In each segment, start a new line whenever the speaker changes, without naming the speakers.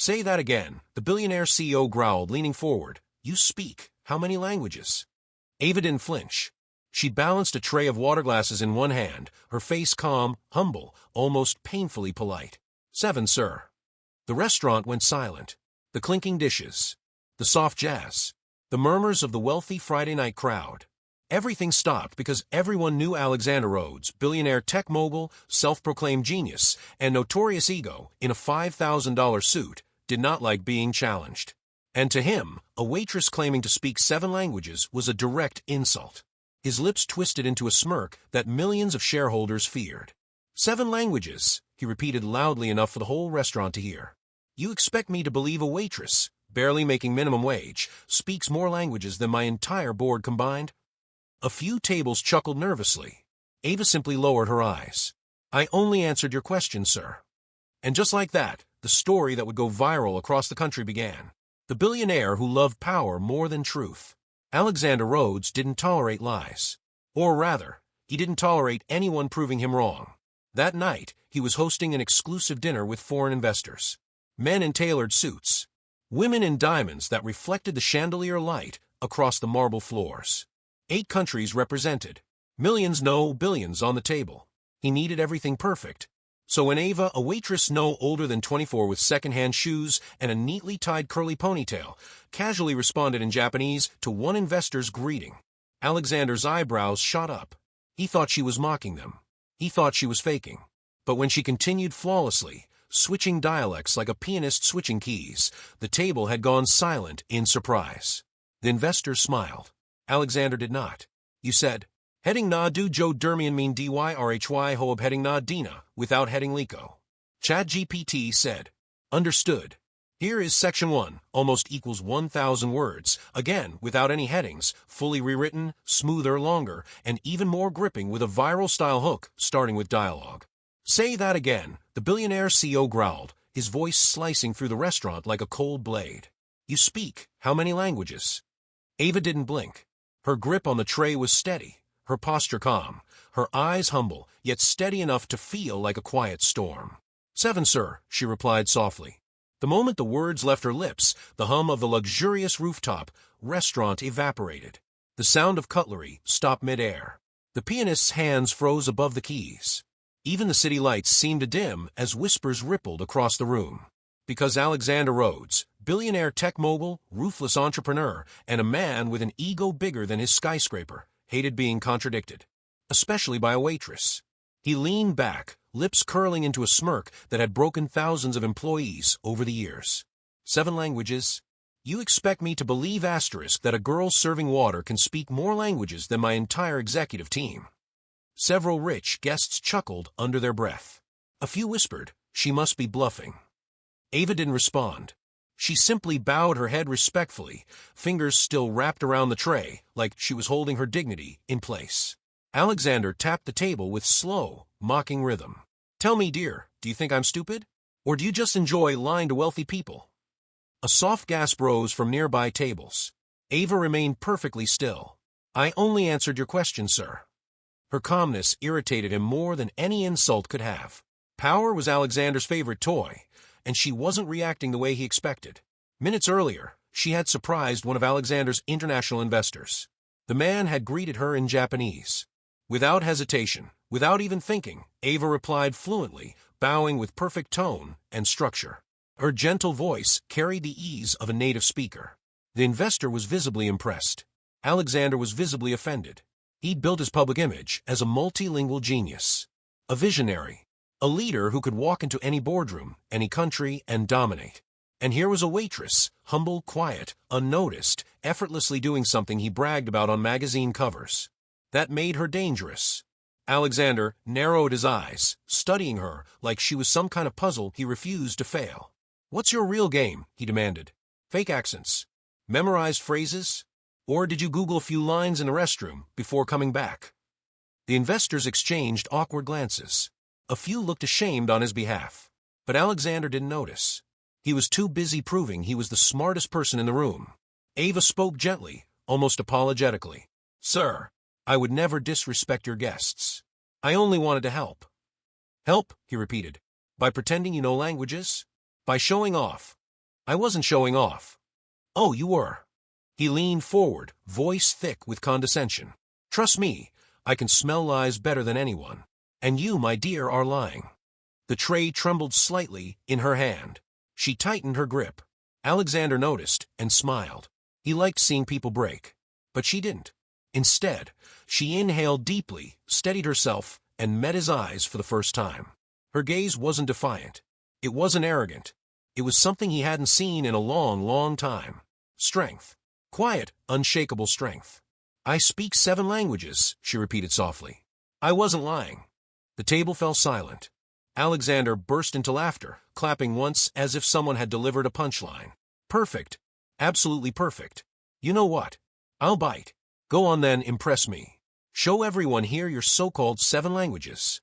Say that again, the billionaire CEO growled, leaning forward. You speak. How many languages? Ava didn't flinch. She balanced a tray of water glasses in one hand, her face calm, humble, almost painfully polite. 7, sir. The restaurant went silent. The clinking dishes, the soft jazz, the murmurs of the wealthy Friday night crowd. Everything stopped because everyone knew Alexander Rhodes, billionaire tech mogul, self-proclaimed genius, and notorious ego, in a $5,000 suit, did not like being challenged. And to him, a waitress claiming to speak 7 languages was a direct insult. His lips twisted into a smirk that millions of shareholders feared. 7 languages, he repeated loudly enough for the whole restaurant to hear. You expect me to believe a waitress, barely making minimum wage, speaks more languages than my entire board combined? A few tables chuckled nervously. Ava simply lowered her eyes. I only answered your question, sir. And just like that, the story that would go viral across the country began. The billionaire who loved power more than truth. Alexander Rhodes didn't tolerate lies. Or rather, he didn't tolerate anyone proving him wrong. That night, he was hosting an exclusive dinner with foreign investors. Men in tailored suits. Women in diamonds that reflected the chandelier light across the marble floors. 8 countries represented. Millions, no billions on the table. He needed everything perfect. So when Ava, a waitress no older than 24 with second-hand shoes and a neatly tied curly ponytail, casually responded in Japanese to one investor's greeting, Alexander's eyebrows shot up. He thought she was mocking them. He thought she was faking. But when she continued flawlessly, switching dialects like a pianist switching keys, the table had gone silent in surprise. The investor smiled. Alexander did not. You said, heading na do jo dermian mean dyrhy hoab heading na dina, without heading liko. ChatGPT said, understood. Here is section 1, almost equals 1,000 words, again without any headings, fully rewritten, smoother, longer, and even more gripping with a viral-style hook, starting with dialogue. Say that again, the billionaire CEO growled, his voice slicing through the restaurant like a cold blade. You speak. How many languages? Ava didn't blink. Her grip on the tray was steady, her posture calm, her eyes humble, yet steady enough to feel like a quiet storm. 7, sir, she replied softly. The moment the words left her lips, the hum of the luxurious rooftop restaurant evaporated. The sound of cutlery stopped mid-air. The pianist's hands froze above the keys. Even the city lights seemed to dim as whispers rippled across the room. Because Alexander Rhodes, billionaire tech mogul, ruthless entrepreneur, and a man with an ego bigger than his skyscraper, hated being contradicted. Especially by a waitress. He leaned back, lips curling into a smirk that had broken thousands of employees over the years. 7 languages? You expect me to believe that a girl serving water can speak more languages than my entire executive team? Several rich guests chuckled under their breath. A few whispered, she must be bluffing. Ava didn't respond. She simply bowed her head respectfully, fingers still wrapped around the tray, like she was holding her dignity in place. Alexander tapped the table with slow, mocking rhythm. Tell me, dear, do you think I'm stupid? Or do you just enjoy lying to wealthy people? A soft gasp rose from nearby tables. Ava remained perfectly still. I only answered your question, sir. Her calmness irritated him more than any insult could have. Power was Alexander's favorite toy, and she wasn't reacting the way he expected. Minutes earlier, she had surprised one of Alexander's international investors. The man had greeted her in Japanese. Without hesitation, without even thinking, Ava replied fluently, bowing with perfect tone and structure. Her gentle voice carried the ease of a native speaker. The investor was visibly impressed. Alexander was visibly offended. He'd built his public image as a multilingual genius. A visionary. A leader who could walk into any boardroom, any country, and dominate. And here was a waitress, humble, quiet, unnoticed, effortlessly doing something he bragged about on magazine covers. That made her dangerous. Alexander narrowed his eyes, studying her like she was some kind of puzzle he refused to fail. What's your real game? He demanded. Fake accents? Memorized phrases? Or did you Google a few lines in the restroom before coming back? The investors exchanged awkward glances. A few looked ashamed on his behalf. But Alexander didn't notice. He was too busy proving he was the smartest person in the room. Ava spoke gently, almost apologetically. Sir, I would never disrespect your guests. I only wanted to help. Help, he repeated. By pretending you know languages? By showing off? I wasn't showing off. Oh, you were. He leaned forward, voice thick with condescension. Trust me, I can smell lies better than anyone. And you, my dear, are lying. The tray trembled slightly in her hand. She tightened her grip. Alexander noticed and smiled. He liked seeing people break. But she didn't. Instead, she inhaled deeply, steadied herself, and met his eyes for the first time. Her gaze wasn't defiant. It wasn't arrogant. It was something he hadn't seen in a long, long time. Strength. Quiet, unshakable strength. I speak 7 languages, she repeated softly. I wasn't lying. The table fell silent. Alexander burst into laughter, clapping once as if someone had delivered a punchline. Perfect. Absolutely perfect. You know what? I'll bite. Go on then, impress me. Show everyone here your so-called 7 languages.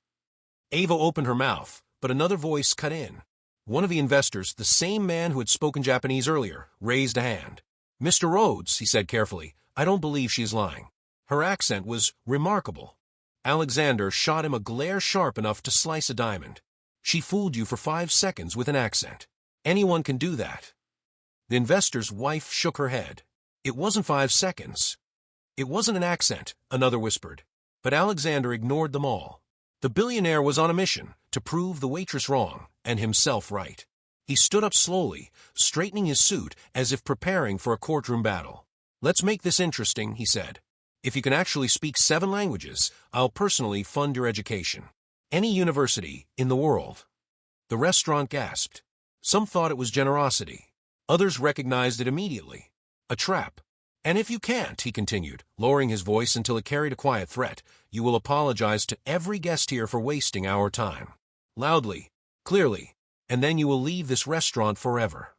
Ava opened her mouth, but another voice cut in. One of the investors, the same man who had spoken Japanese earlier, raised a hand. Mr. Rhodes, he said carefully, I don't believe she is lying. Her accent was remarkable. Alexander shot him a glare sharp enough to slice a diamond. She fooled you for 5 seconds with an accent. Anyone can do that. The investor's wife shook her head. It wasn't 5 seconds. It wasn't an accent, another whispered. But Alexander ignored them all. The billionaire was on a mission to prove the waitress wrong and himself right. He stood up slowly, straightening his suit as if preparing for a courtroom battle. Let's make this interesting, he said. If you can actually speak 7 languages, I'll personally fund your education. Any university in the world. The restaurant gasped. Some thought it was generosity. Others recognized it immediately. A trap. And if you can't, he continued, lowering his voice until it carried a quiet threat, you will apologize to every guest here for wasting our time. Loudly, clearly, and then you will leave this restaurant forever.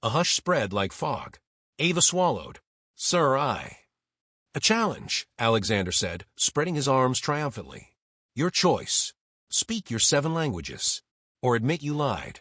A hush spread like fog. Ava swallowed. Sir, A challenge, Alexander said, spreading his arms triumphantly. Your choice. Speak your 7 languages. Or admit you lied.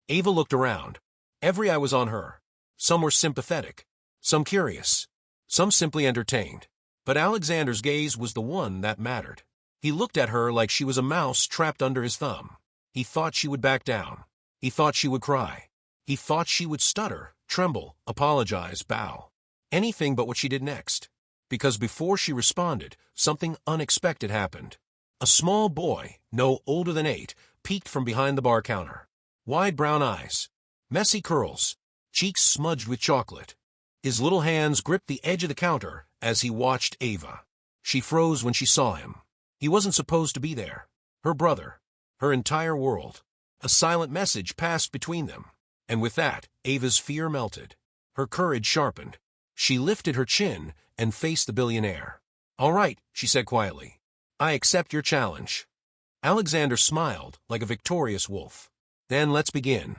Ava looked around. Every eye was on her. Some were sympathetic. Some curious. Some simply entertained. But Alexander's gaze was the one that mattered. He looked at her like she was a mouse trapped under his thumb. He thought she would back down. He thought she would cry. He thought she would stutter, tremble, apologize, bow. Anything but what she did next. Because before she responded, something unexpected happened. A small boy, no older than 8, peeked from behind the bar counter. Wide brown eyes. Messy curls. Cheeks smudged with chocolate. His little hands gripped the edge of the counter as he watched Ava. She froze when she saw him. He wasn't supposed to be there. Her brother. Her entire world. A silent message passed between them. And with that, Ava's fear melted. Her courage sharpened. She lifted her chin and faced the billionaire. All right, she said quietly. I accept your challenge. Alexander smiled like a victorious wolf. Then let's begin.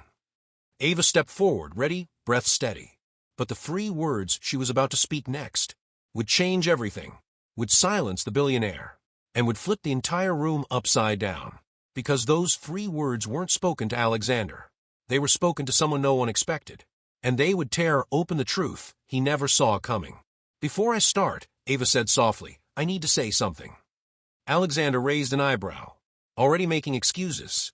Ava stepped forward, ready, breath steady. But the 3 words she was about to speak next would change everything, would silence the billionaire, and would flip the entire room upside down. Because those 3 words weren't spoken to Alexander. They were spoken to someone no one expected. And they would tear open the truth he never saw coming. Before I start, Ava said softly, I need to say something. Alexander raised an eyebrow, already making excuses.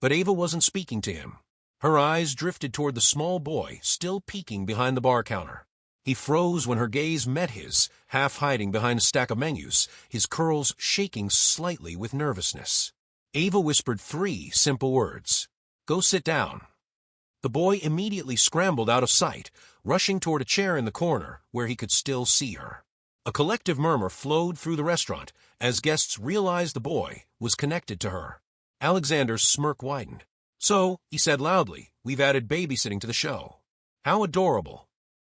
But Ava wasn't speaking to him. Her eyes drifted toward the small boy still peeking behind the bar counter. He froze when her gaze met his, half hiding behind a stack of menus, his curls shaking slightly with nervousness. Ava whispered 3 simple words. Go sit down. The boy immediately scrambled out of sight, rushing toward a chair in the corner where he could still see her. A collective murmur flowed through the restaurant as guests realized the boy was connected to her. Alexander's smirk widened. So, he said loudly, we've added babysitting to the show. How adorable.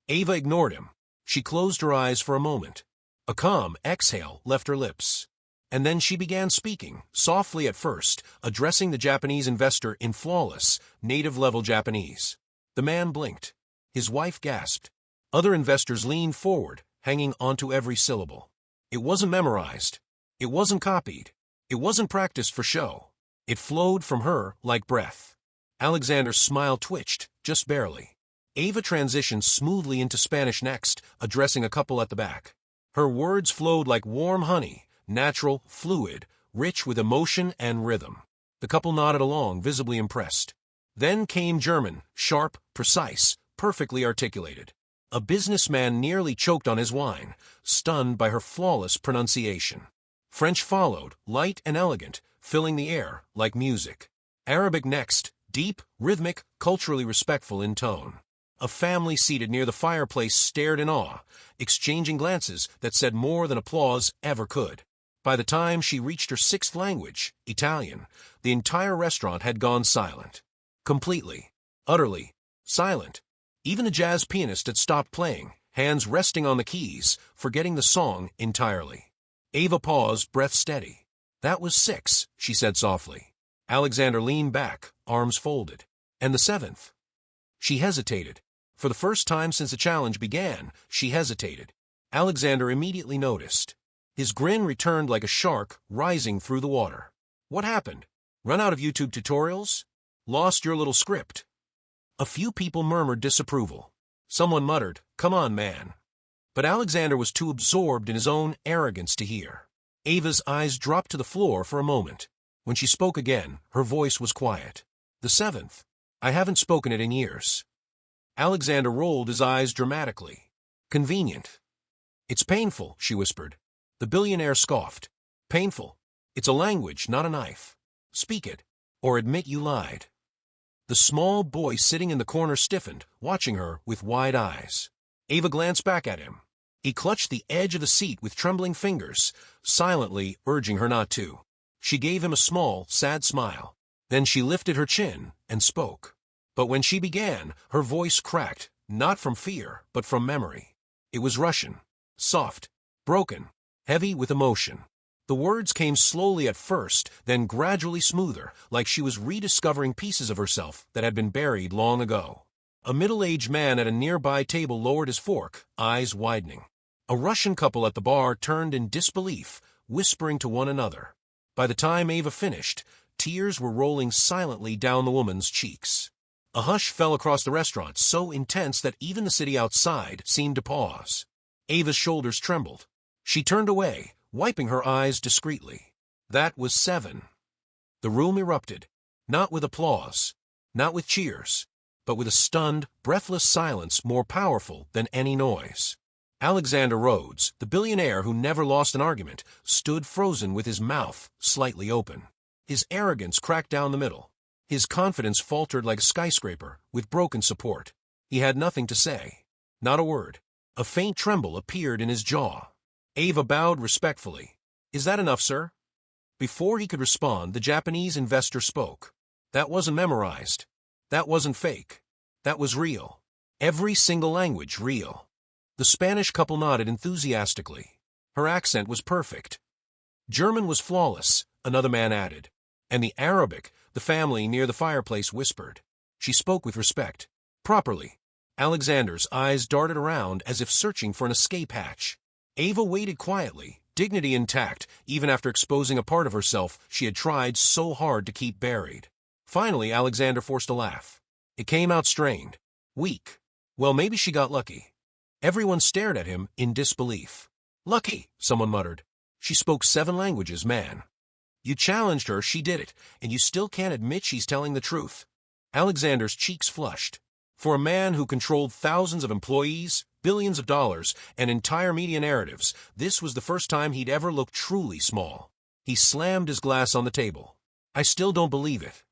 Ava ignored him. She closed her eyes for a moment. A calm exhale left her lips. And then she began speaking, softly at first, addressing the Japanese investor in flawless, native-level Japanese. The man blinked. His wife gasped. Other investors leaned forward, hanging onto every syllable. It wasn't memorized. It wasn't copied. It wasn't practiced for show. It flowed from her like breath. Alexander's smile twitched, just barely. Ava transitioned smoothly into Spanish next, addressing a couple at the back. Her words flowed like warm honey, natural, fluid, rich with emotion and rhythm. The couple nodded along, visibly impressed. Then came German, sharp, precise, perfectly articulated. A businessman nearly choked on his wine, stunned by her flawless pronunciation. French followed, light and elegant, filling the air like music. Arabic next, deep, rhythmic, culturally respectful in tone. A family seated near the fireplace stared in awe, exchanging glances that said more than applause ever could. By the time she reached her sixth language, Italian, the entire restaurant had gone silent. Completely, utterly, silent. Even the jazz pianist had stopped playing, hands resting on the keys, forgetting the song entirely. Ava paused, breath steady. "That was 6, she said softly. Alexander leaned back, arms folded. "And the 7th? She hesitated. For the first time since the challenge began, she hesitated. Alexander immediately noticed. His grin returned like a shark rising through the water. "What happened? Run out of YouTube tutorials? Lost your little script?" A few people murmured disapproval. Someone muttered, "Come on, man." But Alexander was too absorbed in his own arrogance to hear. Ava's eyes dropped to the floor for a moment. When she spoke again, her voice was quiet. "The 7th. I haven't spoken it in years." Alexander rolled his eyes dramatically. "Convenient." "It's painful," she whispered. The billionaire scoffed. "Painful? It's a language, not a knife. Speak it, or admit you lied." The small boy sitting in the corner stiffened, watching her with wide eyes. Ava glanced back at him. He clutched the edge of the seat with trembling fingers, silently urging her not to. She gave him a small, sad smile. Then she lifted her chin and spoke. But when she began, her voice cracked, not from fear, but from memory. It was Russian, soft, broken, heavy with emotion. The words came slowly at first, then gradually smoother, like she was rediscovering pieces of herself that had been buried long ago. A middle-aged man at a nearby table lowered his fork, eyes widening. A Russian couple at the bar turned in disbelief, whispering to one another. By the time Ava finished, tears were rolling silently down the woman's cheeks. A hush fell across the restaurant, so intense that even the city outside seemed to pause. Ava's shoulders trembled. She turned away, wiping her eyes discreetly. That was 7. The room erupted, not with applause, not with cheers, but with a stunned, breathless silence more powerful than any noise. Alexander Rhodes, the billionaire who never lost an argument, stood frozen with his mouth slightly open. His arrogance cracked down the middle. His confidence faltered like a skyscraper, with broken support. He had nothing to say. Not a word. A faint tremble appeared in his jaw. Ava bowed respectfully. "Is that enough, sir?" Before he could respond, the Japanese investor spoke. "That wasn't memorized. That wasn't fake. That was real. Every single language real." The Spanish couple nodded enthusiastically. Her accent was perfect. "German was flawless," another man added. And the Arabic, the family near the fireplace whispered. She spoke with respect. Properly. Alexander's eyes darted around as if searching for an escape hatch. Ava waited quietly, dignity intact, even after exposing a part of herself she had tried so hard to keep buried. Finally, Alexander forced a laugh. It came out strained. Weak. Well, maybe she got lucky. Everyone stared at him in disbelief. "Lucky," someone muttered. "She spoke 7 languages, man. You challenged her, she did it, and you still can't admit she's telling the truth." Alexander's cheeks flushed. For a man who controlled thousands of employees, billions of dollars, and entire media narratives, this was the first time he'd ever looked truly small. He slammed his glass on the table. "I still don't believe it."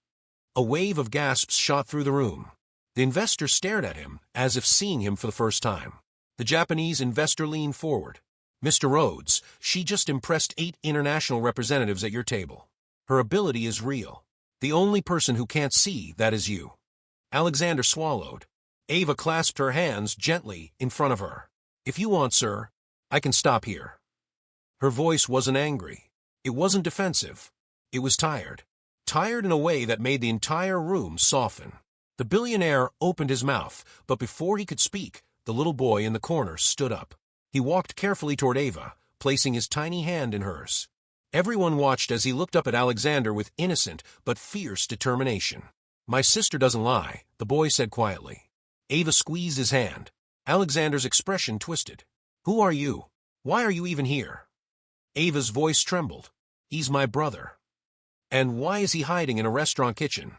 A wave of gasps shot through the room. The investor stared at him, as if seeing him for the first time. The Japanese investor leaned forward. "Mr. Rhodes, she just impressed 8 international representatives at your table. Her ability is real. The only person who can't see that is you." Alexander swallowed. Ava clasped her hands gently in front of her. "If you want, sir, I can stop here." Her voice wasn't angry. It wasn't defensive. It was tired. Tired in a way that made the entire room soften. The billionaire opened his mouth, but before he could speak, the little boy in the corner stood up. He walked carefully toward Ava, placing his tiny hand in hers. Everyone watched as he looked up at Alexander with innocent but fierce determination. "My sister doesn't lie," the boy said quietly. Ava squeezed his hand. Alexander's expression twisted. "Who are you? Why are you even here?" Ava's voice trembled. "He's my brother." "And why is he hiding in a restaurant kitchen?"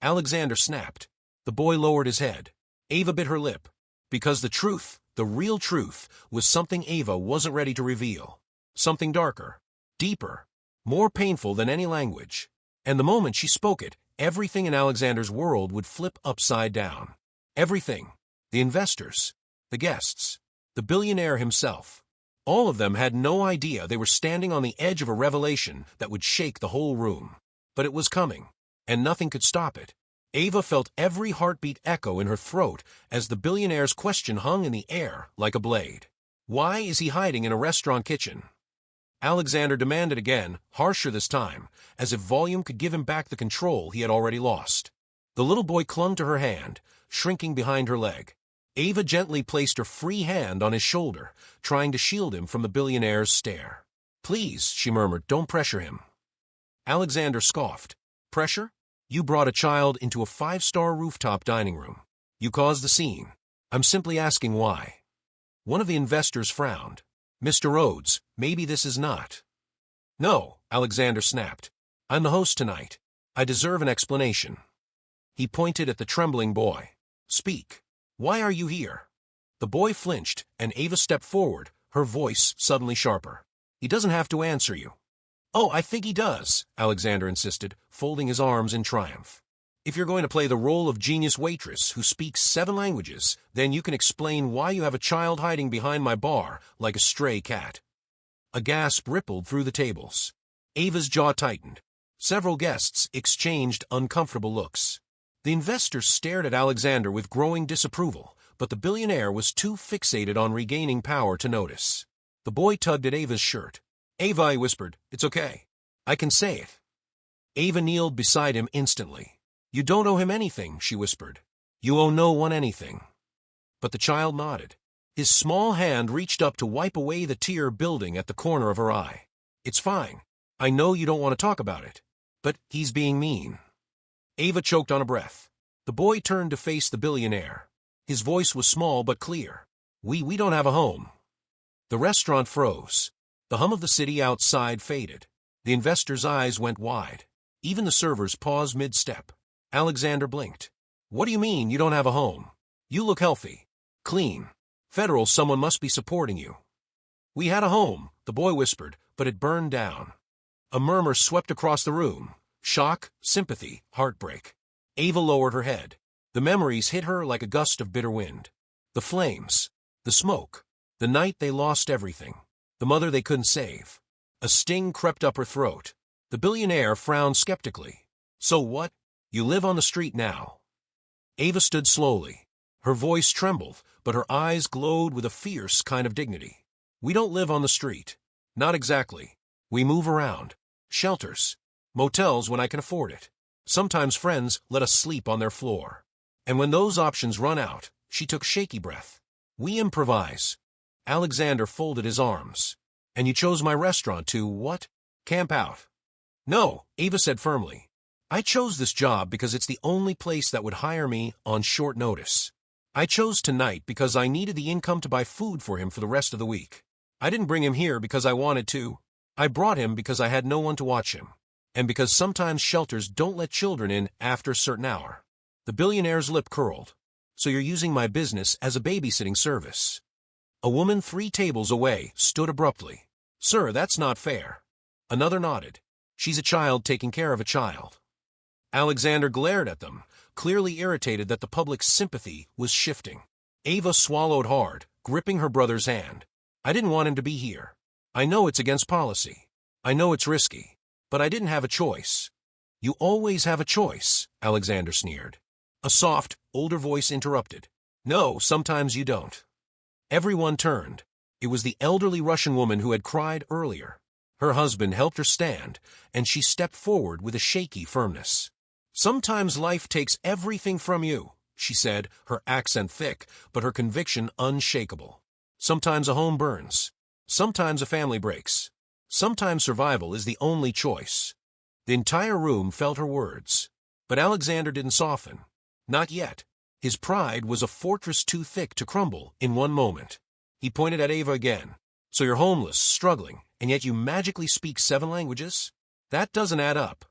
Alexander snapped. The boy lowered his head. Ava bit her lip. Because the truth, the real truth, was something Ava wasn't ready to reveal. Something darker, deeper, more painful than any language. And the moment she spoke it, everything in Alexander's world would flip upside down. Everything. The investors, the guests, the billionaire himself. All of them had no idea they were standing on the edge of a revelation that would shake the whole room. But it was coming, and nothing could stop it. Ava felt every heartbeat echo in her throat as the billionaire's question hung in the air like a blade. Why is he hiding in a restaurant kitchen? Alexander demanded again, harsher this time, as if volume could give him back the control he had already lost. The little boy clung to her hand, shrinking behind her leg. Ava gently placed her free hand on his shoulder, trying to shield him from the billionaire's stare. "Please," she murmured, "don't pressure him." Alexander scoffed. "Pressure? You brought a child into a 5-star rooftop dining room. You caused the scene. I'm simply asking why." One of the investors frowned. "Mr. Rhodes, maybe this is not." "No," Alexander snapped. "I'm the host tonight. I deserve an explanation." He pointed at the trembling boy. "Speak. Why are you here?" The boy flinched, and Ava stepped forward, her voice suddenly sharper. "He doesn't have to answer you." "Oh, I think he does," Alexander insisted, folding his arms in triumph. "If you're going to play the role of genius waitress who speaks 7 languages, then you can explain why you have a child hiding behind my bar like a stray cat." A gasp rippled through the tables. Ava's jaw tightened. Several guests exchanged uncomfortable looks. The investors stared at Alexander with growing disapproval, but the billionaire was too fixated on regaining power to notice. The boy tugged at Ava's shirt. "Ava," he whispered, "it's okay. I can say it." Ava kneeled beside him instantly. "You don't owe him anything," she whispered. "You owe no one anything." But the child nodded. His small hand reached up to wipe away the tear building at the corner of her eye. "It's fine. I know you don't want to talk about it. But he's being mean." Ava choked on a breath. The boy turned to face the billionaire. His voice was small but clear. We don't have a home." The restaurant froze. The hum of the city outside faded. The investors' eyes went wide. Even the servers paused mid-step. Alexander blinked. "What do you mean you don't have a home? You look healthy. Clean. Federal, someone must be supporting you." "We had a home," the boy whispered, "but it burned down." A murmur swept across the room. Shock, sympathy, heartbreak. Ava lowered her head. The memories hit her like a gust of bitter wind. The flames. The smoke. The night they lost everything. The mother they couldn't save. A sting crept up her throat. The billionaire frowned skeptically. "So what? You live on the street now." Ava stood slowly. Her voice trembled, but her eyes glowed with a fierce kind of dignity. "We don't live on the street. Not exactly. We move around. Shelters. Motels when I can afford it. Sometimes friends let us sleep on their floor. And when those options run out," she took shaky breath, "we improvise." Alexander folded his arms. "And you chose my restaurant to, what? Camp out?" "No," Ava said firmly. "I chose this job because it's the only place that would hire me on short notice. I chose tonight because I needed the income to buy food for him for the rest of the week. I didn't bring him here because I wanted to. I brought him because I had no one to watch him. And because sometimes shelters don't let children in after a certain hour." The billionaire's lip curled. "So you're using my business as a babysitting service." A woman 3 tables away stood abruptly. "Sir, that's not fair." Another nodded. "She's a child taking care of a child." Alexander glared at them, clearly irritated that the public's sympathy was shifting. Ava swallowed hard, gripping her brother's hand. "I didn't want him to be here. I know it's against policy. I know it's risky. But I didn't have a choice." "You always have a choice," Alexander sneered. A soft, older voice interrupted. "No, sometimes you don't." Everyone turned. It was the elderly Russian woman who had cried earlier. Her husband helped her stand, and she stepped forward with a shaky firmness. "Sometimes life takes everything from you," she said, her accent thick, but her conviction unshakable. "Sometimes a home burns. Sometimes a family breaks. Sometimes survival is the only choice." The entire room felt her words. But Alexander didn't soften. Not yet. His pride was a fortress too thick to crumble in one moment. He pointed at Ava again. "So you're homeless, struggling, and yet you magically speak 7 languages? That doesn't add up."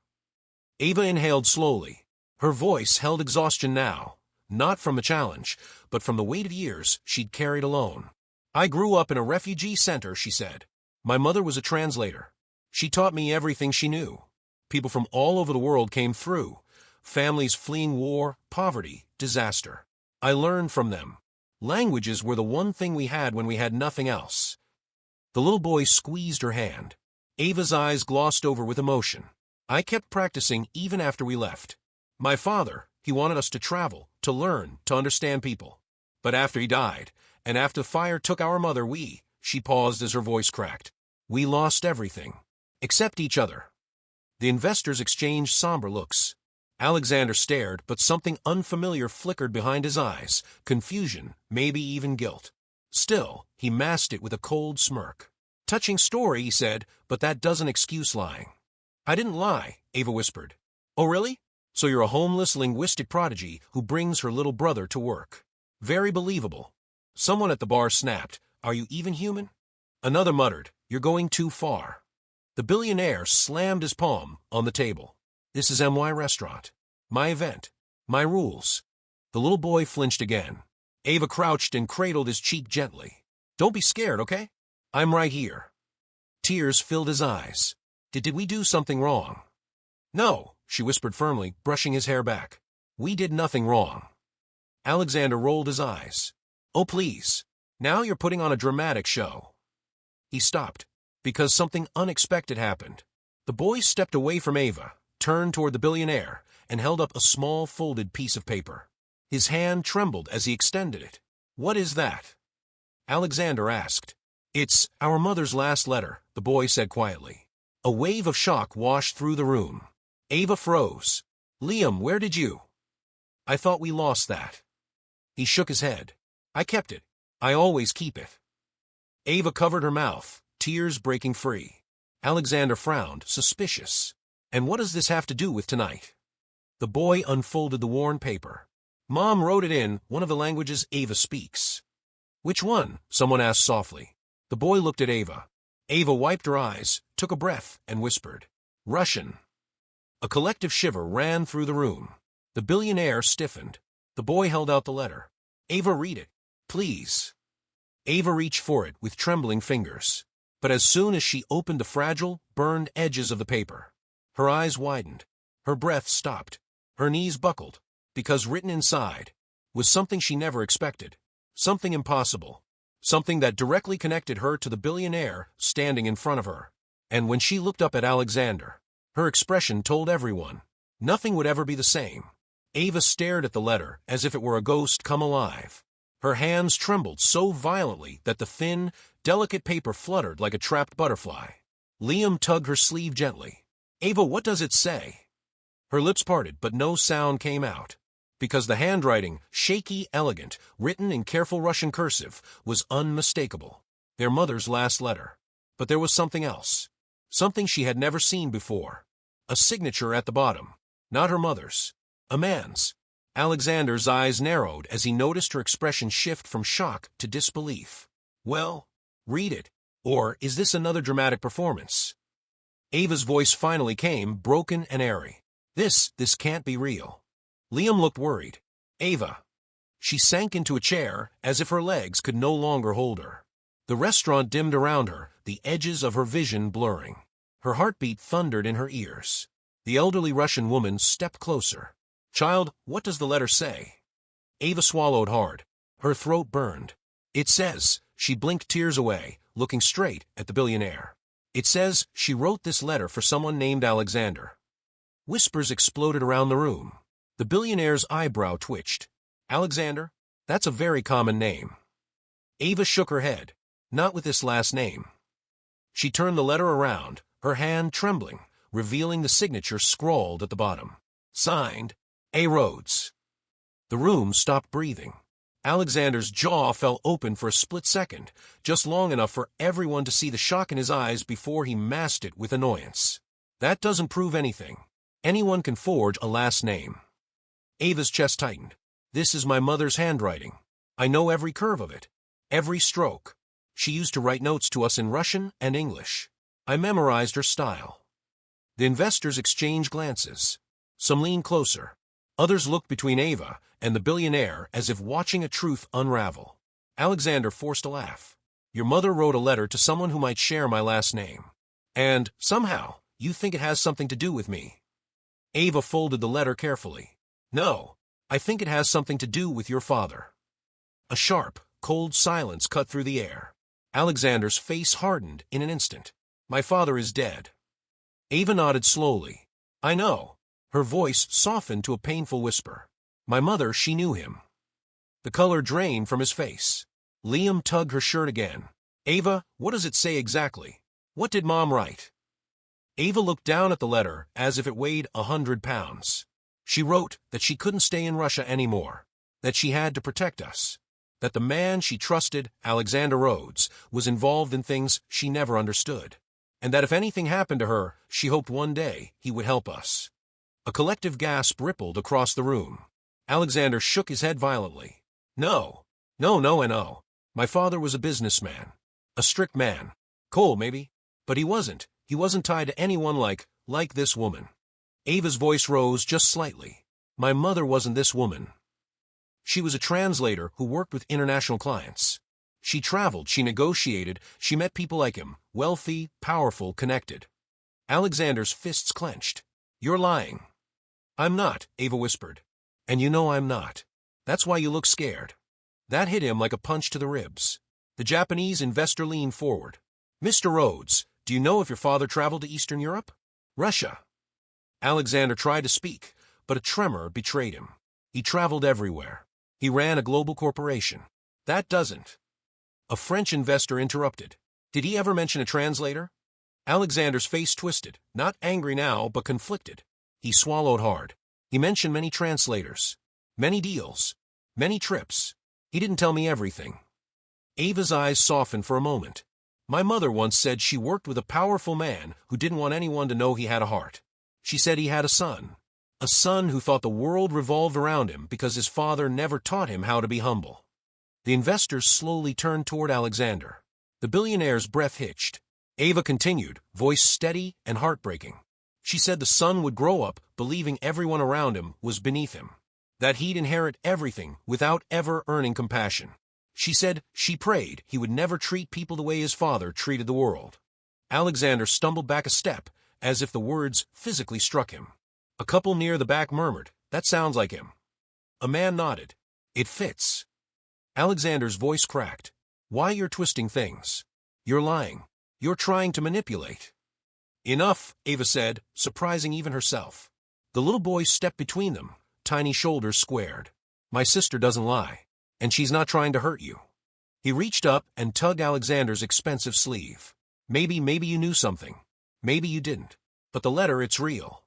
Ava inhaled slowly. Her voice held exhaustion now, not from the challenge, but from the weight of years she'd carried alone. I grew up in a refugee center, she said. My mother was a translator. She taught me everything she knew. People from all over the world came through. Families fleeing war, poverty, disaster. I learned from them. Languages were the one thing we had when we had nothing else. The little boy squeezed her hand. Ava's eyes glossed over with emotion. I kept practicing even after we left. My father, he wanted us to travel, to learn, to understand people. But after he died, and after the fire took our mother, she paused as her voice cracked. We lost everything. Except each other. The investors exchanged somber looks. Alexander stared, but something unfamiliar flickered behind his eyes. Confusion, maybe even guilt. Still, he masked it with a cold smirk. Touching story, he said, but that doesn't excuse lying. I didn't lie, Ava whispered. Oh, really? So you're a homeless linguistic prodigy who brings her little brother to work. Very believable. Someone at the bar snapped, Are you even human? Another muttered, You're going too far. The billionaire slammed his palm on the table. This is MY Restaurant. My event. My rules. The little boy flinched again. Ava crouched and cradled his cheek gently. Don't be scared, okay? I'm right here. Tears filled his eyes. Did we do something wrong? No, she whispered firmly, brushing his hair back. We did nothing wrong. Alexander rolled his eyes. Oh, please. Now you're putting on a dramatic show. He stopped, because something unexpected happened. The boy stepped away from Ava, turned toward the billionaire, and held up a small folded piece of paper. His hand trembled as he extended it. What is that? Alexander asked. It's our mother's last letter, the boy said quietly. A wave of shock washed through the room. Ava froze. Liam, where did you? I thought we lost that. He shook his head. I kept it. I always keep it. Ava covered her mouth, tears breaking free. Alexander frowned, suspicious. And what does this have to do with tonight? The boy unfolded the worn paper. Mom wrote it in one of the languages Ava speaks. Which one? Someone asked softly. The boy looked at Ava. Ava wiped her eyes, took a breath, and whispered, Russian. A collective shiver ran through the room. The billionaire stiffened. The boy held out the letter. Ava, read it, please. Ava reached for it with trembling fingers. But as soon as she opened the fragile, burned edges of the paper, her eyes widened. Her breath stopped. Her knees buckled. Because written inside was something she never expected. Something impossible. Something that directly connected her to the billionaire standing in front of her. And when she looked up at Alexander, her expression told everyone. Nothing would ever be the same. Ava stared at the letter as if it were a ghost come alive. Her hands trembled so violently that the thin, delicate paper fluttered like a trapped butterfly. Liam tugged her sleeve gently. Ava, what does it say? Her lips parted, but no sound came out. Because the handwriting, shaky, elegant, written in careful Russian cursive, was unmistakable. Their mother's last letter. But there was something else. Something she had never seen before. A signature at the bottom. Not her mother's. A man's. Alexander's eyes narrowed as he noticed her expression shift from shock to disbelief. Well, read it. Or is this another dramatic performance? Ava's voice finally came, broken and airy. This can't be real. Liam looked worried. Ava. She sank into a chair as if her legs could no longer hold her. The restaurant dimmed around her, the edges of her vision blurring. Her heartbeat thundered in her ears. The elderly Russian woman stepped closer. Child, what does the letter say? Ava swallowed hard. Her throat burned. It says, she blinked tears away, looking straight at the billionaire. It says she wrote this letter for someone named Alexander. Whispers exploded around the room. The billionaire's eyebrow twitched. Alexander? That's a very common name. Ava shook her head. Not with this last name. She turned the letter around, her hand trembling, revealing the signature scrawled at the bottom. Signed, A. Rhodes. The room stopped breathing. Alexander's jaw fell open for a split second, just long enough for everyone to see the shock in his eyes before he masked it with annoyance. That doesn't prove anything. Anyone can forge a last name. Ava's chest tightened. This is my mother's handwriting. I know every curve of it. Every stroke. She used to write notes to us in Russian and English. I memorized her style. The investors exchanged glances. Some leaned closer. Others looked between Ava and the billionaire as if watching a truth unravel. Alexander forced a laugh. Your mother wrote a letter to someone who might share my last name. And, somehow, you think it has something to do with me. Ava folded the letter carefully. No, I think it has something to do with your father. A sharp, cold silence cut through the air. Alexander's face hardened in an instant. My father is dead. Ava nodded slowly. I know. Her voice softened to a painful whisper. My mother, she knew him. The color drained from his face. Liam tugged her shirt again. Ava, what does it say exactly? What did Mom write? Ava looked down at the letter as if it weighed 100 pounds. She wrote that she couldn't stay in Russia anymore, that she had to protect us, that the man she trusted, Alexander Rhodes, was involved in things she never understood, and that if anything happened to her, she hoped one day he would help us. A collective gasp rippled across the room. Alexander shook his head violently. No. My father was a businessman. A strict man. Cold, maybe. But he wasn't. He wasn't tied to anyone like this woman. Ava's voice rose just slightly. My mother wasn't this woman. She was a translator who worked with international clients. She traveled, she negotiated, she met people like him, wealthy, powerful, connected. Alexander's fists clenched. You're lying. I'm not, Ava whispered. And you know I'm not. That's why you look scared. That hit him like a punch to the ribs. The Japanese investor leaned forward. Mr. Rhodes, do you know if your father traveled to Eastern Europe? Russia. Alexander tried to speak, but a tremor betrayed him. He traveled everywhere. He ran a global corporation. That doesn't. A French investor interrupted. Did he ever mention a translator? Alexander's face twisted, not angry now, but conflicted. He swallowed hard. He mentioned many translators, many deals, many trips. He didn't tell me everything. Ava's eyes softened for a moment. My mother once said she worked with a powerful man who didn't want anyone to know he had a heart. She said he had a son who thought the world revolved around him because his father never taught him how to be humble. The investors slowly turned toward Alexander. The billionaire's breath hitched. Ava continued, voice steady and heartbreaking. She said the son would grow up believing everyone around him was beneath him, that he'd inherit everything without ever earning compassion. She said she prayed he would never treat people the way his father treated the world. Alexander stumbled back a step, as if the words physically struck him. A couple near the back murmured, that sounds like him. A man nodded. It fits. Alexander's voice cracked. Why you're twisting things? You're lying. You're trying to manipulate. Enough, Ava said, surprising even herself. The little boy stepped between them, tiny shoulders squared. My sister doesn't lie, and she's not trying to hurt you. He reached up and tugged Alexander's expensive sleeve. Maybe you knew something. Maybe you didn't. But the letter, it's real.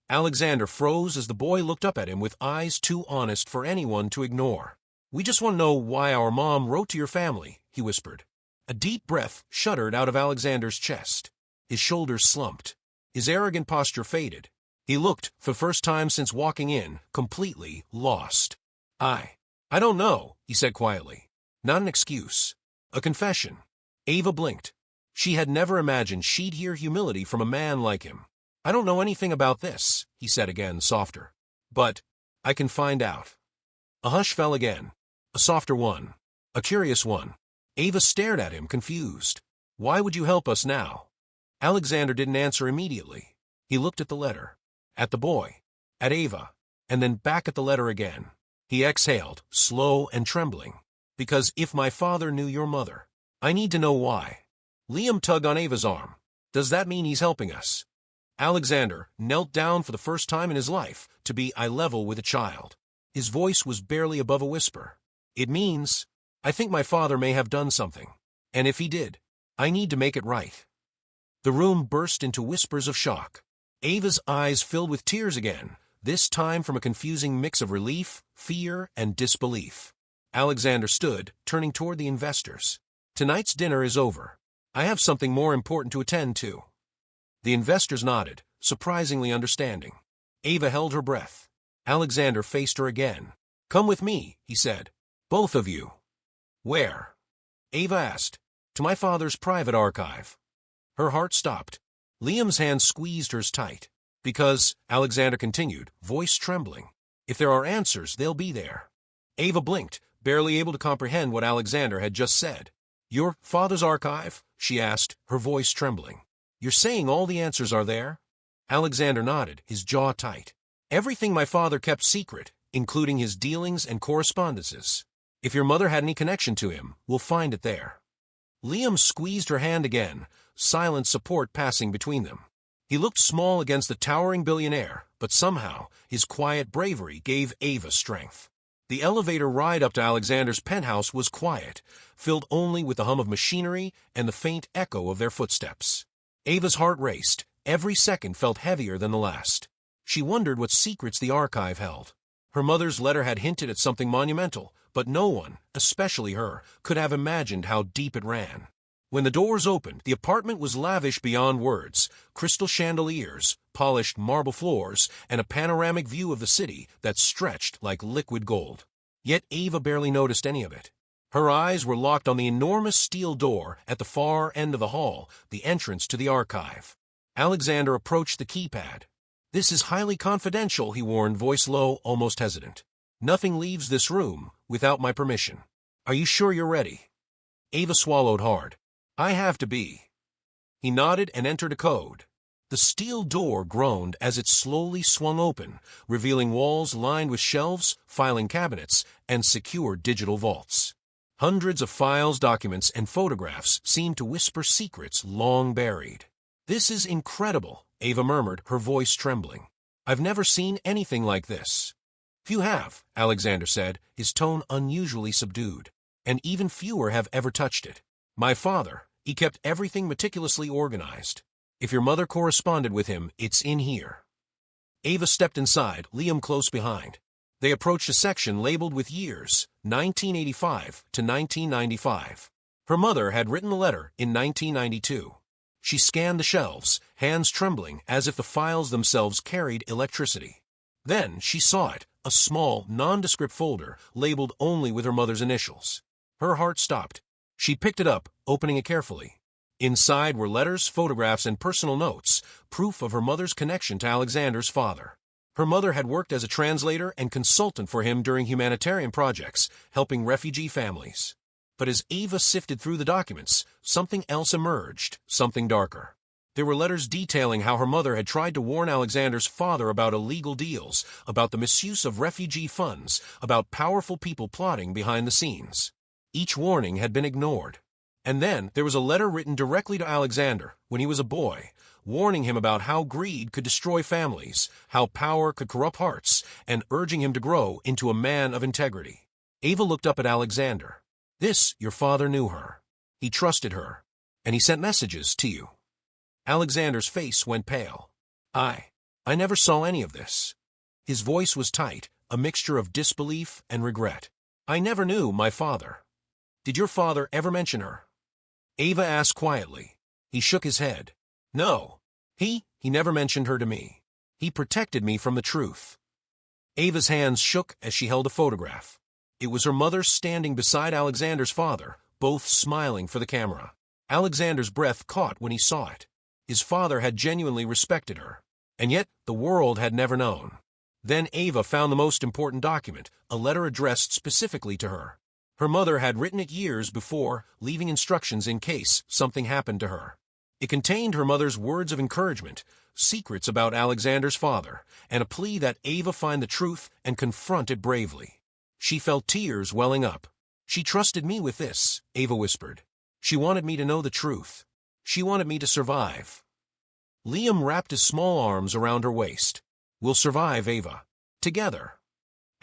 Alexander froze as the boy looked up at him with eyes too honest for anyone to ignore. We just want to know why our mom wrote to your family, he whispered. A deep breath shuddered out of Alexander's chest. His shoulders slumped. His arrogant posture faded. He looked, for the first time since walking in, completely lost. I don't know, he said quietly. Not an excuse. A confession. Ava blinked. She had never imagined she'd hear humility from a man like him. I don't know anything about this, he said again, softer. But I can find out. A hush fell again. A softer one. A curious one. Ava stared at him, confused. Why would you help us now? Alexander didn't answer immediately. He looked at the letter, at the boy, at Ava, and then back at the letter again. He exhaled, slow and trembling. Because if my father knew your mother, I need to know why. Liam tugged on Ava's arm. Does that mean he's helping us? Alexander knelt down for the first time in his life to be eye level with a child. His voice was barely above a whisper. It means, I think my father may have done something. And if he did, I need to make it right. The room burst into whispers of shock. Ava's eyes filled with tears again, this time from a confusing mix of relief, fear, and disbelief. Alexander stood, turning toward the investors. Tonight's dinner is over. I have something more important to attend to. The investors nodded, surprisingly understanding. Ava held her breath. Alexander faced her again. Come with me, he said. Both of you. Where? Ava asked. To my father's private archive. Her heart stopped. Liam's hand squeezed hers tight. Because, Alexander continued, voice trembling, If there are answers, they'll be there. Ava blinked, barely able to comprehend what Alexander had just said. Your father's archive? She asked, her voice trembling. You're saying all the answers are there? Alexander nodded, his jaw tight. Everything my father kept secret, including his dealings and correspondences. If your mother had any connection to him, we'll find it there. Liam squeezed her hand again, silent support passing between them. He looked small against the towering billionaire, but somehow his quiet bravery gave Ava strength. The elevator ride up to Alexander's penthouse was quiet, filled only with the hum of machinery and the faint echo of their footsteps. Ava's heart raced. Every second felt heavier than the last. She wondered what secrets the archive held. Her mother's letter had hinted at something monumental, but no one, especially her, could have imagined how deep it ran. When the doors opened, the apartment was lavish beyond words: crystal chandeliers, polished marble floors, and a panoramic view of the city that stretched like liquid gold. Yet Ava barely noticed any of it. Her eyes were locked on the enormous steel door at the far end of the hall, the entrance to the archive. Alexander approached the keypad. This is highly confidential, he warned, voice low, almost hesitant. Nothing leaves this room without my permission. Are you sure you're ready? Ava swallowed hard. I have to be. He nodded and entered a code. The steel door groaned as it slowly swung open, revealing walls lined with shelves, filing cabinets, and secure digital vaults. Hundreds of files, documents, and photographs seemed to whisper secrets long buried. This is incredible, Ava murmured, her voice trembling. I've never seen anything like this. Few have, Alexander said, his tone unusually subdued. And even fewer have ever touched it. My father, he kept everything meticulously organized. If your mother corresponded with him, it's in here. Ava stepped inside, Liam close behind. They approached a section labeled with years, 1985 to 1995. Her mother had written the letter in 1992. She scanned the shelves, hands trembling as if the files themselves carried electricity. Then she saw it, a small, nondescript folder labeled only with her mother's initials. Her heart stopped. She picked it up, opening it carefully. Inside were letters, photographs, and personal notes, proof of her mother's connection to Alexander's father. Her mother had worked as a translator and consultant for him during humanitarian projects, helping refugee families. But as Ava sifted through the documents, something else emerged, something darker. There were letters detailing how her mother had tried to warn Alexander's father about illegal deals, about the misuse of refugee funds, about powerful people plotting behind the scenes. Each warning had been ignored. And then there was a letter written directly to Alexander when he was a boy, warning him about how greed could destroy families, how power could corrupt hearts, and urging him to grow into a man of integrity. Ava looked up at Alexander. This, your father knew her. He trusted her. And he sent messages to you. Alexander's face went pale. I never saw any of this. His voice was tight, a mixture of disbelief and regret. I never knew my father. Did your father ever mention her? Ava asked quietly. He shook his head. No. He never mentioned her to me. He protected me from the truth. Ava's hands shook as she held a photograph. It was her mother standing beside Alexander's father, both smiling for the camera. Alexander's breath caught when he saw it. His father had genuinely respected her. And yet the world had never known. Then Ava found the most important document, a letter addressed specifically to her. Her mother had written it years before, leaving instructions in case something happened to her. It contained her mother's words of encouragement, secrets about Alexander's father, and a plea that Ava find the truth and confront it bravely. She felt tears welling up. She trusted me with this, Ava whispered. She wanted me to know the truth. She wanted me to survive. Liam wrapped his small arms around her waist. We'll survive, Ava. Together.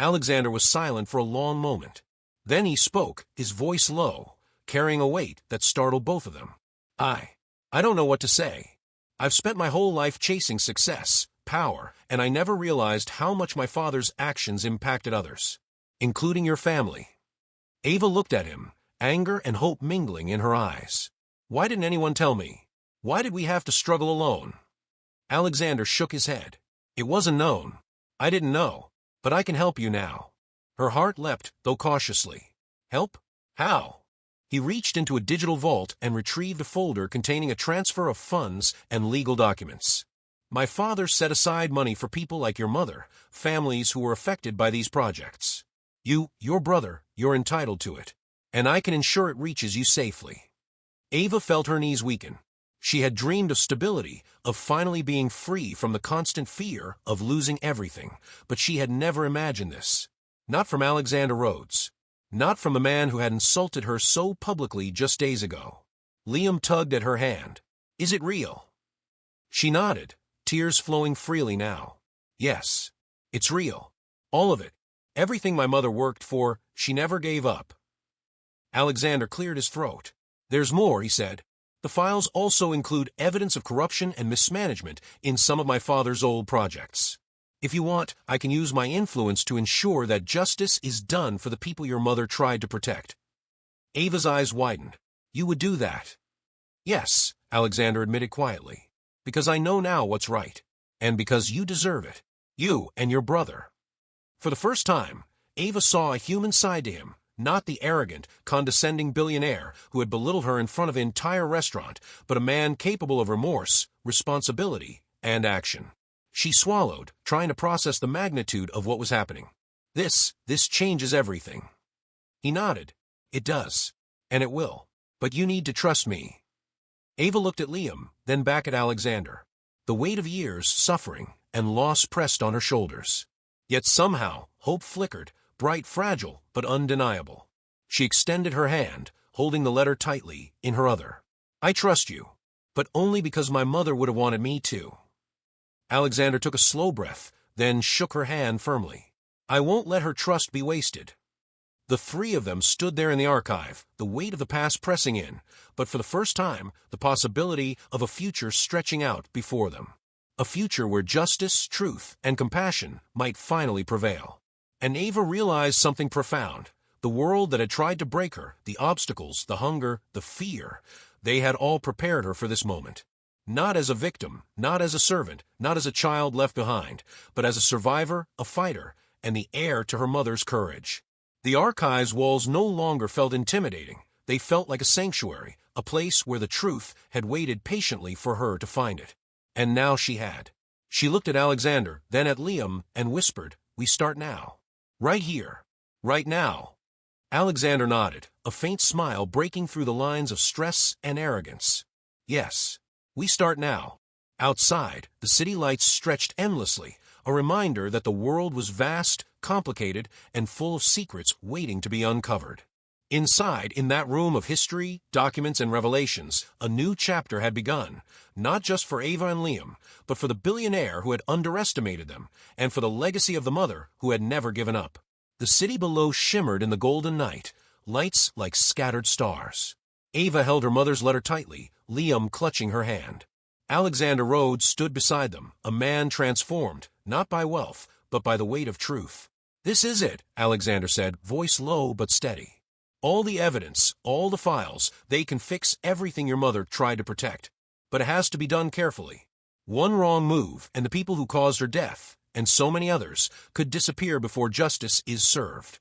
Alexander was silent for a long moment. Then he spoke, his voice low, carrying a weight that startled both of them. I don't know what to say. I've spent my whole life chasing success, power, and I never realized how much my father's actions impacted others, including your family. Ava looked at him, anger and hope mingling in her eyes. Why didn't anyone tell me? Why did we have to struggle alone? Alexander shook his head. It wasn't known. I didn't know, but I can help you now. Her heart leapt, though cautiously. Help? How? He reached into a digital vault and retrieved a folder containing a transfer of funds and legal documents. My father set aside money for people like your mother, families who were affected by these projects. Your brother, you're entitled to it. And I can ensure it reaches you safely. Ava felt her knees weaken. She had dreamed of stability, of finally being free from the constant fear of losing everything, but she had never imagined this. Not from Alexander Rhodes. Not from the man who had insulted her so publicly just days ago. Liam tugged at her hand. Is it real? She nodded, tears flowing freely now. Yes, it's real. All of it. Everything my mother worked for, she never gave up. Alexander cleared his throat. There's more, he said. The files also include evidence of corruption and mismanagement in some of my father's old projects. If you want, I can use my influence to ensure that justice is done for the people your mother tried to protect. Ava's eyes widened. You would do that? Yes, Alexander admitted quietly. Because I know now what's right. And because you deserve it. You and your brother. For the first time, Ava saw a human side to him. Not the arrogant, condescending billionaire who had belittled her in front of an entire restaurant, but a man capable of remorse, responsibility, and action. She swallowed, trying to process the magnitude of what was happening. This changes everything. He nodded. It does. And it will. But you need to trust me. Ava looked at Liam, then back at Alexander. The weight of years, suffering, and loss pressed on her shoulders. Yet somehow, hope flickered, bright, fragile, but undeniable. She extended her hand, holding the letter tightly in her other. I trust you, but only because my mother would have wanted me to. Alexander took a slow breath, then shook her hand firmly. I won't let her trust be wasted. The three of them stood there in the archive, the weight of the past pressing in, but for the first time, the possibility of a future stretching out before them. A future where justice, truth, and compassion might finally prevail. And Ava realized something profound. The world that had tried to break her, the obstacles, the hunger, the fear, they had all prepared her for this moment. Not as a victim, not as a servant, not as a child left behind, but as a survivor, a fighter, and the heir to her mother's courage. The archive's walls no longer felt intimidating. They felt like a sanctuary, a place where the truth had waited patiently for her to find it. And now she had. She looked at Alexander, then at Liam, and whispered, We start now. Right here. Right now. Alexander nodded, a faint smile breaking through the lines of stress and arrogance. Yes. We start now. Outside, the city lights stretched endlessly, a reminder that the world was vast, complicated, and full of secrets waiting to be uncovered. Inside, in that room of history, documents, and revelations, a new chapter had begun, not just for Ava and Liam, but for the billionaire who had underestimated them, and for the legacy of the mother who had never given up. The city below shimmered in the golden night, lights like scattered stars. Ava held her mother's letter tightly, Liam clutching her hand. Alexander Rhodes stood beside them, a man transformed, not by wealth, but by the weight of truth. This is it, Alexander said, voice low but steady. All the evidence, all the files, they can fix everything your mother tried to protect. But it has to be done carefully. One wrong move, and the people who caused her death, and so many others, could disappear before justice is served.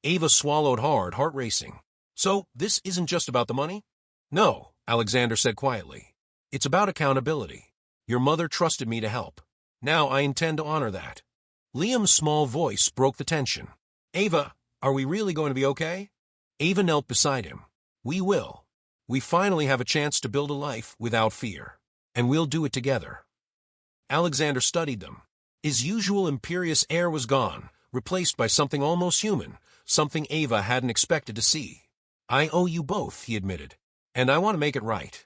Ava swallowed hard, heart racing. So, this isn't just about the money? No, Alexander said quietly. It's about accountability. Your mother trusted me to help. Now I intend to honor that. Liam's small voice broke the tension. Ava, are we really going to be okay? Ava knelt beside him. We will. We finally have a chance to build a life without fear. And we'll do it together. Alexander studied them. His usual imperious air was gone, replaced by something almost human, something Ava hadn't expected to see. I owe you both, he admitted. And I want to make it right.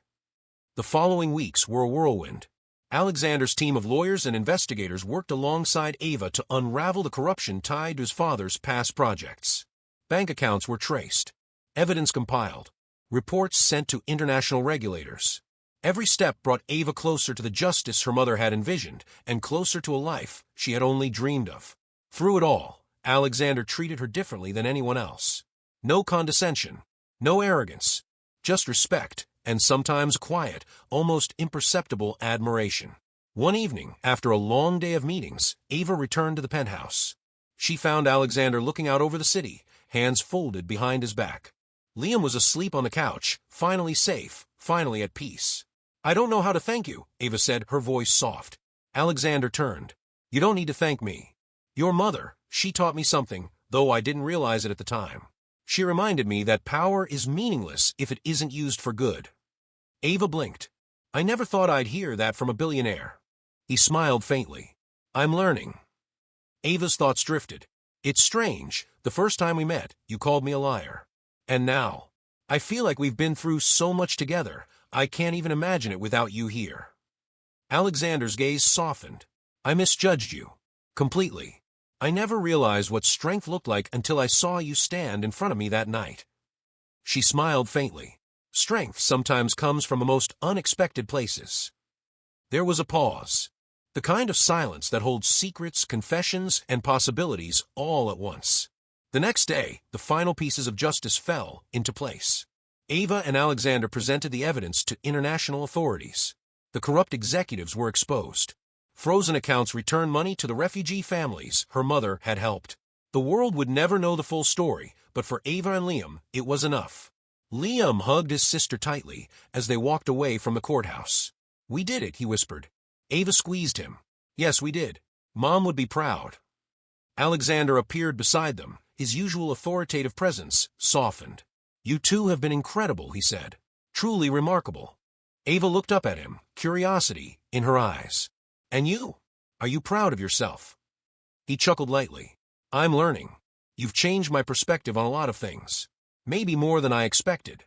The following weeks were a whirlwind. Alexander's team of lawyers and investigators worked alongside Ava to unravel the corruption tied to his father's past projects. Bank accounts were traced, evidence compiled, reports sent to international regulators. Every step brought Ava closer to the justice her mother had envisioned, and closer to a life she had only dreamed of. Through it all, Alexander treated her differently than anyone else. No condescension, no arrogance, just respect, and sometimes quiet, almost imperceptible admiration. One evening, after a long day of meetings, Ava returned to the penthouse. She found Alexander looking out over the city, hands folded behind his back. Liam was asleep on the couch, finally safe, finally at peace. I don't know how to thank you, Ava said, her voice soft. Alexander turned. You don't need to thank me. Your mother, she taught me something, though I didn't realize it at the time. She reminded me that power is meaningless if it isn't used for good. Ava blinked. I never thought I'd hear that from a billionaire. He smiled faintly. I'm learning. Ava's thoughts drifted. It's strange. The first time we met, you called me a liar. And now, I feel like we've been through so much together, I can't even imagine it without you here. Alexander's gaze softened. I misjudged you. Completely. I never realized what strength looked like until I saw you stand in front of me that night. She smiled faintly. Strength sometimes comes from the most unexpected places. There was a pause. The kind of silence that holds secrets, confessions, and possibilities all at once. The next day, the final pieces of justice fell into place. Ava and Alexander presented the evidence to international authorities. The corrupt executives were exposed. Frozen accounts returned money to the refugee families her mother had helped. The world would never know the full story, but for Ava and Liam, it was enough. Liam hugged his sister tightly as they walked away from the courthouse. We did it, he whispered. Ava squeezed him. Yes, we did. Mom would be proud. Alexander appeared beside them, his usual authoritative presence softened. You two have been incredible, he said. Truly remarkable. Ava looked up at him, curiosity in her eyes. And you? Are you proud of yourself? He chuckled lightly. I'm learning. You've changed my perspective on a lot of things. Maybe more than I expected.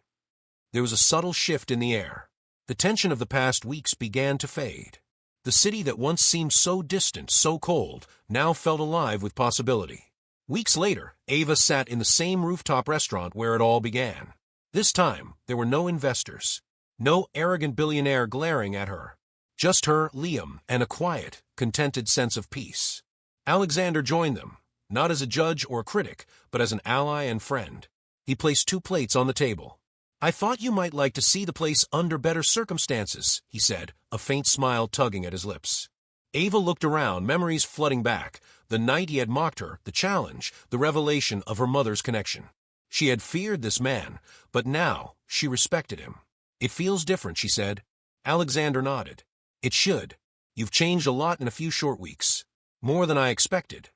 There was a subtle shift in the air. The tension of the past weeks began to fade. The city that once seemed so distant, so cold, now felt alive with possibility. Weeks later, Ava sat in the same rooftop restaurant where it all began. This time, there were no investors. No arrogant billionaire glaring at her. Just her, Liam, and a quiet, contented sense of peace. Alexander joined them, not as a judge or a critic, but as an ally and friend. He placed 2 plates on the table. I thought you might like to see the place under better circumstances, he said, a faint smile tugging at his lips. Ava looked around, memories flooding back. The night he had mocked her, the challenge, the revelation of her mother's connection. She had feared this man, but now she respected him. It feels different, she said. Alexander nodded. It should. You've changed a lot in a few short weeks. More than I expected.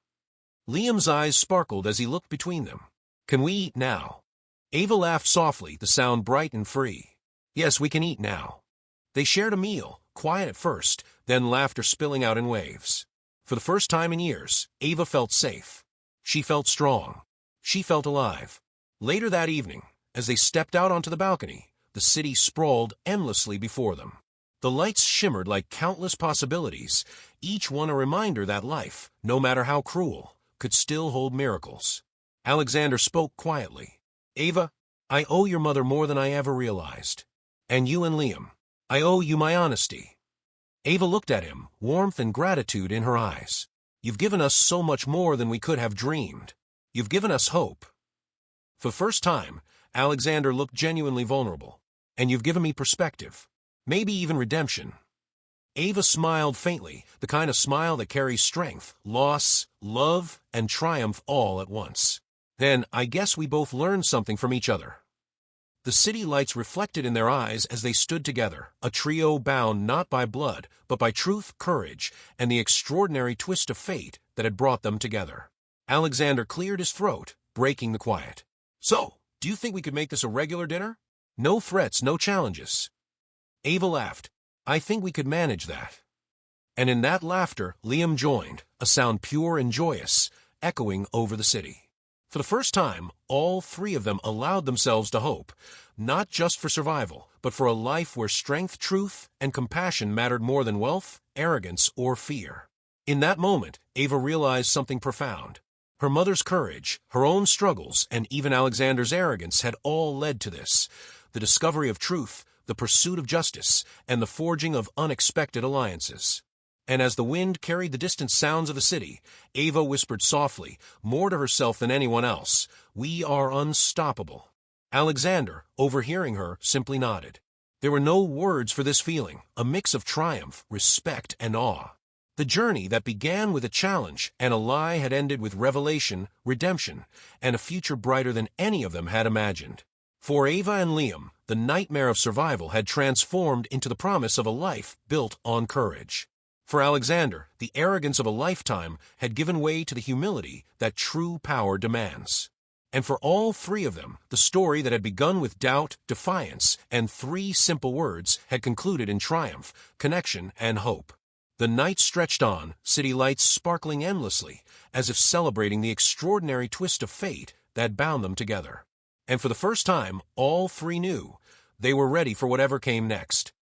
Liam's eyes sparkled as he looked between them. Can we eat now? Ava laughed softly, the sound bright and free. Yes, we can eat now. They shared a meal, quiet at first, then laughter spilling out in waves. For the first time in years, Ava felt safe. She felt strong. She felt alive. Later that evening, as they stepped out onto the balcony, the city sprawled endlessly before them. The lights shimmered like countless possibilities, each one a reminder that life, no matter how cruel, could still hold miracles. Alexander spoke quietly. Ava, I owe your mother more than I ever realized. And you and Liam, I owe you my honesty. Ava looked at him, warmth and gratitude in her eyes. You've given us so much more than we could have dreamed. You've given us hope. For the first time, Alexander looked genuinely vulnerable. And you've given me perspective. Maybe even redemption. Ava smiled faintly, the kind of smile that carries strength, loss, love, and triumph all at once. Then, I guess we both learned something from each other. The city lights reflected in their eyes as they stood together, a trio bound not by blood, but by truth, courage, and the extraordinary twist of fate that had brought them together. Alexander cleared his throat, breaking the quiet. So, do you think we could make this a regular dinner? No threats, no challenges. Ava laughed. I think we could manage that. And in that laughter, Liam joined, a sound pure and joyous, echoing over the city. For the first time, all 3 of them allowed themselves to hope, not just for survival, but for a life where strength, truth, and compassion mattered more than wealth, arrogance, or fear. In that moment, Ava realized something profound. Her mother's courage, her own struggles, and even Alexander's arrogance had all led to this. The discovery of truth, the pursuit of justice, and the forging of unexpected alliances. And as the wind carried the distant sounds of the city, Ava whispered softly, more to herself than anyone else, we are unstoppable. Alexander, overhearing her, simply nodded. There were no words for this feeling, a mix of triumph, respect, and awe. The journey that began with a challenge and a lie had ended with revelation, redemption, and a future brighter than any of them had imagined. For Ava and Liam, the nightmare of survival had transformed into the promise of a life built on courage. For Alexander, the arrogance of a lifetime had given way to the humility that true power demands. And for all three of them, the story that had begun with doubt, defiance, and three simple words had concluded in triumph, connection, and hope. The night stretched on, city lights sparkling endlessly, as if celebrating the extraordinary twist of fate that bound them together. And for the first time, all three knew they were ready for whatever came next.